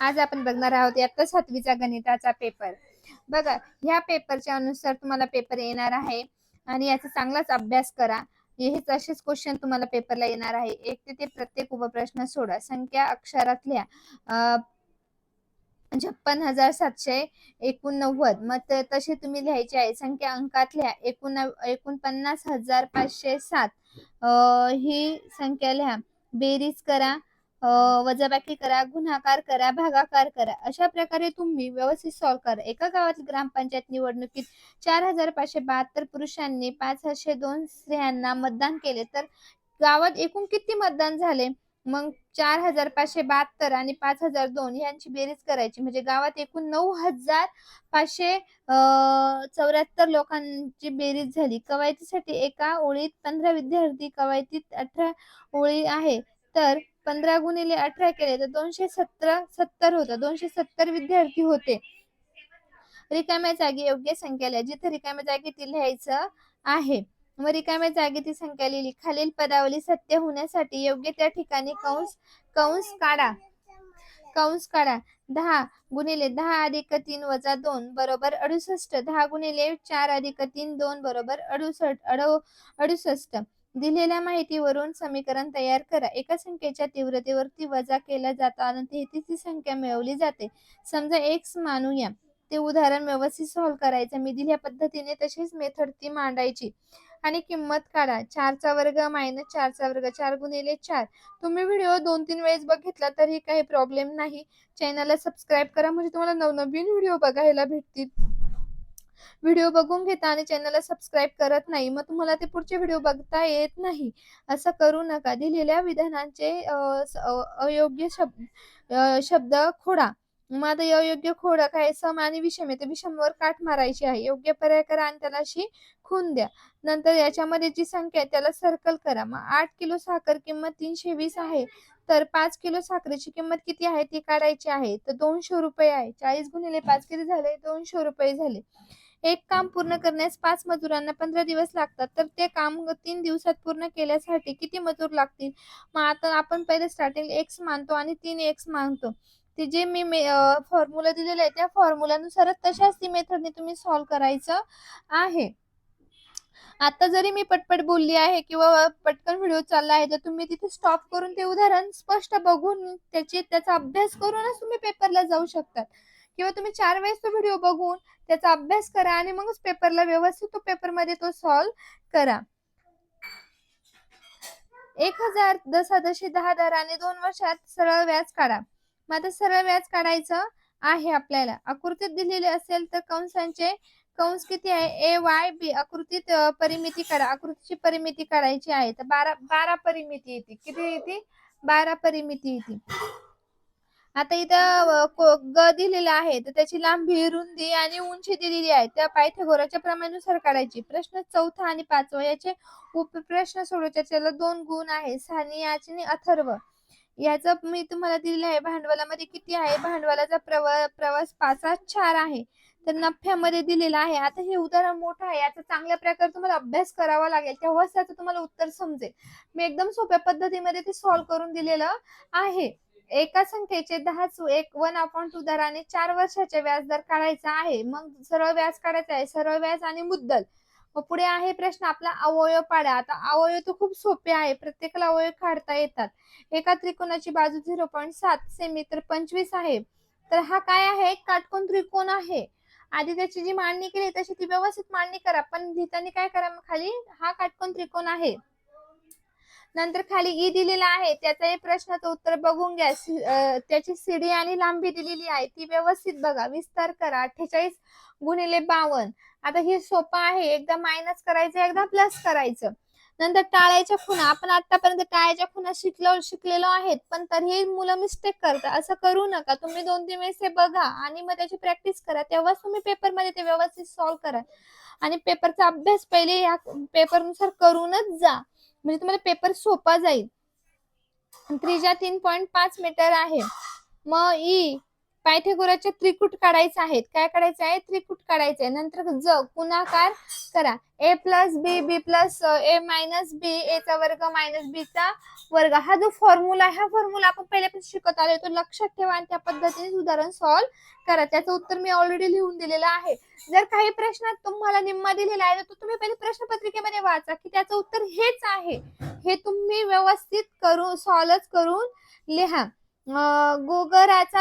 आज आपण बघणार आहोत इयत्ता 7वीचा गणिताचा पेपर. बघा, ह्या पेपरच्या अनुसार तुम्हाला पेपर येणार आहे आणि याचा चांगलाच अभ्यास करा. हेच असेच क्वेश्चन तुम्हाला पेपरला येणार आहे. 1 ते ते प्रत्येक उपप्रश्न सोडा. संख्या अक्षरात लिहा. 56,789. मग तशी तुम्ही लिहायची आहे. संख्या अंकात लिहा. 49,507. ही संख्या लिहा. बेरीज करा, वजाबाकी करा, गुणाकार करा, भागाकार करा. अशा प्रकारे तुम्ही व्यवस्थित सॉल्व्ह करा. एका गावातील ग्रामपंचायत निवडणुकीत 4,572 पुरुषांनी 502 स्त्रियांना मतदान केले, तर गावात एकूण किती मतदान झाले? मग 4,572 आणि 5,002 यांची बेरीज करायची, म्हणजे गावात एकूण 9,574 लोकांची बेरीज झाली. कवायतीसाठी एका ओळीत 15 विद्यार्थी, कवायतीत 18 ओळी आहे, तर 15 गुणिले 18 केले तर 270 होतं. 270 विद्यार्थी होते. रिकाम्या जागी योग्य संख्या लिहा. जिथे रिकाम्या जागी ती लिहायचं आहे. मग रिकाम्या जागी ती संख्या लिहिली. खालील पदावली सत्य होण्यासाठी योग्य त्या ठिकाणी कंस काढा. 10 गुणिले 10 अधिक 3 वजा 2 बरोबर 68. 10 गुणिले 4 अधिक 3 2 बरोबर 68. दिलेल्या माहितीवरून समीकरण तयार करा. एका संख्येच्या तीव्रतेवरती वजा केला जातो आणि ती संख्या मिळवली जाते. समजा x मानूया. ते उदाहरण व्यवस्थित सॉल्व्ह करायचं. मी दिलेल्या पद्धतीने तशीच मेथड ती मांडायची आणि किंमत काढा. 4चा वर्ग मायनस 4चा वर्ग. 4 गुणिले 4. तुम्ही व्हिडिओ 2-3 वेळेस बघितला तरी काही प्रॉब्लेम नाही. चॅनलला सबस्क्राईब करा, म्हणजे तुम्हाला नवनवीन व्हिडिओ बघायला भेटतील. व्हिडिओ बघून घेता आणि चॅनलला सबस्क्राईब करत नाही, मग तुम्हाला ते पुढचे व्हिडिओ बघता येत नाही. असं करू नका. दिलेल्या विधानांचे अयोग्य शब्द खोडा. मग आता अयोग्य खोडा काय? सम आणि विषम आहे, तर विषमवर काट मारायची आहे. योग्य पर्याय करा आणि त्याला अशी खून द्या. नंतर याच्यामध्ये जी संख्या आहे त्याला सर्कल करा. मग 8 किलो साखर किंमत 320 आहे, तर 5 किलो साखरेची किंमत किती आहे ती काढायची आहे, तर 200 रुपये आहे. 40 गुणिले 5 किती झाले? 200 रुपये झाले. एक काम पूर्ण करण्यास 5 मजुरांना 15 दिवस लागतात, तर ते काम 3 दिवसात पूर्ण केल्यासाठी किती मजूर लागतील? मग आता आपण पहिले स्टार्टिंग x मानतो आणि 3x मानतो. ते जे मी फॉर्म्युला दिलेला आहे त्या फॉर्म्युलानुसारच तशाच ती मेथडने तुम्ही सॉल्व्ह करायचं आहे. आता जरी मी पटपट बोलली आहे किंवा पटकन व्हिडिओ चालला आहे, तर तुम्ही तिथे स्टॉप करून ते उदाहरण स्पष्ट बघून त्याचा अभ्यास करूनच तुम्ही पेपरला जाऊ शकतात. किंवा तुम्ही 4 वेळेस तो व्हिडिओ बघून त्याचा अभ्यास करा आणि मगच पेपरला व्यवस्थित तो पेपरमध्ये तो सॉल्व्ह करा. 1,000 दशादशी 10 दराने 2 वर्षात सरळ व्याज काढा. मग आता सरळ व्याज काढायचं आहे आपल्याला. आकृतीत दिलेले असेल तर कंस किती आहे? AYB. आकृतीत परिमिती काढा. आकृतीची परिमिती काढायची आहे, तर 12 परिमिती येते. किती येते? 12 परिमिती येते. आता इथं ग दिलेला आहे, तर त्याची लांबी, रुंदी आणि उंची दिलेली आहे. त्या पायथागोरसच्या प्रमाणानुसार काढायची. प्रश्न 4था आणि 5वा याचे उपप्रश्न सोडवायचे. त्याला 2 गुण आहे. सानी, याचनी, अथर्व. याचं मी तुम्हाला दिलेलं आहे. भांडवलामध्ये किती आहे? भांडवलाचा प्रवास 5-4 आहे, तर नफ्यामध्ये दिलेला आहे. आता हे उदाहरण मोठं आहे, याचा चांगल्या प्रकारे तुम्हाला अभ्यास करावा लागेल, तेव्हाच त्याचं तुम्हाला उत्तर समजेल. मी एकदम सोप्या पद्धतीमध्ये ते सॉल्व्ह करून दिलेलं आहे. एका संख्येचे 1/2 दराने 4 वर्षाचे व्याजदर काढायचा आहे. मग सरळ व्याज काढायचा आहे. सरळ व्याज आणि मुद्दल. मग पुढे आहे प्रश्न आपला अवयव पाडा. आता अवयव तर खूप सोपे आहे, प्रत्येकाला अवयव काढता येतात. एका त्रिकोणाची बाजू 0.7 सेमी तर 25 आहे, तर हा काय आहे? काटकोन त्रिकोण आहे. आधी त्याची जी मांडणी केली तशी ती व्यवस्थित मांडणी करा, पण लिहिताना काय करा? खाली हा काटकोन त्रिकोण आहे. नंतर खाली ई दिलेला आहे, त्याचा प्रश्नाचं उत्तर बघून घ्या. त्याची सीडी आणि लांबी दिलेली आहे, ती व्यवस्थित बघा. विस्तार करा. 48 गुणिले 52. आता हे सोपं आहे. एकदा मायनस करायचं, एकदा प्लस करायचं. नंतर टाळ्याच्या खुणा. आपण आतापर्यंत टाळ्याच्या खुणा शिकलेलो आहेत, पण तरीही मुलं मिस्टेक करतात. असं करू नका. तुम्ही 2-3 वेळेस हे बघा आणि मग त्याची प्रॅक्टिस करा, तेव्हाच तुम्ही पेपरमध्ये ते व्यवस्थित सॉल्व्ह करा. आणि पेपरचा अभ्यास पहिले या पेपरनुसार करूनच जा, म्हणजे तुम्हाला पेपर सोपा जाईल. त्रिज्या 3.5 मीटर आहे. मग ई पायथागोरसचे त्रिकूट काढायचे आहेत. काय काढायचे आहे? त्रिकूट काढायचे आहे. नंतर गुणाकार करा. a plus B B plus A minus B A चा वर्ग मायनस बी चा वर्ग. हा जो फॉर्म्युला आहे, हा फॉर्म्युला आपण पहिल्यापासून शिकत आलोय, तो लक्षात ठेवा आणि त्या पद्धतीने उदाहरण सॉल्व्ह करा. त्याचं उत्तर मी ऑलरेडी लिहून दिलेलं आहे. जर काही प्रश्नात तुम्हाला निम्मा दिलेला आहे तर तुम्ही पहिले प्रश्नपत्रिकेमध्ये वाचा की त्याचं उत्तर हेच आहे. हे तुम्ही व्यवस्थित करून सॉल्व्ह करून लिहा. गोगराचा